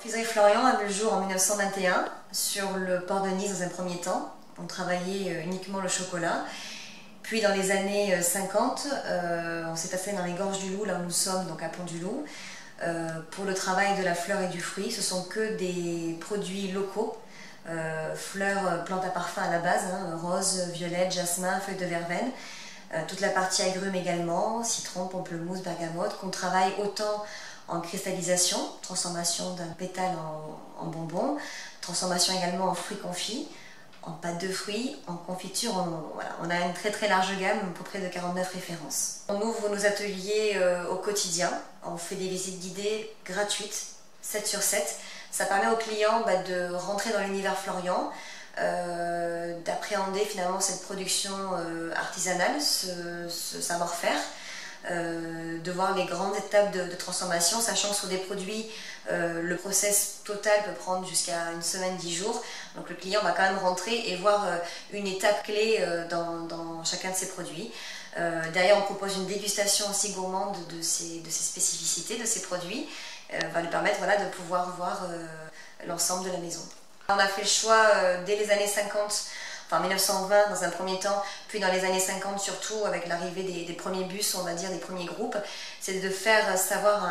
Friserie Florian a vu le jour en 1921 sur le port de Nice dans un premier temps. On travaillait uniquement le chocolat. Puis dans les années 50, on s'est installé dans les Gorges du Loup, là où nous sommes, donc à Pont-du-Loup, pour le travail de la fleur et du fruit. Ce sont que des produits locaux, fleurs, plantes à parfum à la base, hein, rose, violette, jasmin, feuilles de verveine. Toute la partie agrumes également, citron, pamplemousse, bergamote, qu'on travaille autant en cristallisation, transformation d'un pétale en bonbon, transformation également en fruits confits, en pâte de fruits, en confiture. Voilà, on a une très large gamme, à peu près de 49 références. On ouvre nos ateliers au quotidien, on fait des visites guidées gratuites, 7 sur 7. Ça permet aux clients de rentrer dans l'univers Florian, d'appréhender finalement cette production artisanale, ce savoir-faire, de voir les grandes étapes de transformation, sachant que sur des produits, le process total peut prendre jusqu'à une semaine, 10 jours. Donc le client va quand même rentrer et voir une étape clé dans chacun de ces produits. Derrière, on propose une dégustation aussi gourmande de ces spécificités, de ces produits, va lui permettre de pouvoir voir l'ensemble de la maison. On a fait le choix dès les années 50, enfin 1920 dans un premier temps, puis dans les années 50 surtout avec l'arrivée des premiers bus, on va dire des premiers groupes, c'est de faire savoir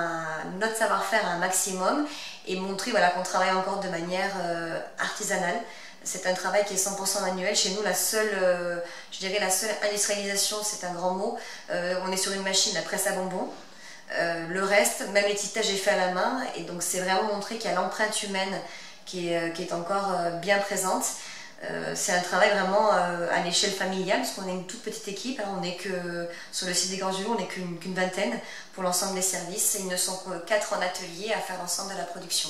notre savoir-faire un maximum et montrer qu'on travaille encore de manière artisanale. C'est un travail qui est 100% manuel. Chez nous, je dirais la seule industrialisation, c'est un grand mot. On est sur une machine, la presse à bonbons. Le reste, même l'étiquetage est fait à la main, et donc c'est vraiment montrer qu'il y a l'empreinte humaine qui est encore bien présente. C'est un travail vraiment à l'échelle familiale, parce qu'on est une toute petite équipe, on n'est que sur le site des Gorges du Loup, on n'est qu'une vingtaine pour l'ensemble des services, et ils ne sont que 4 en atelier à faire l'ensemble de la production.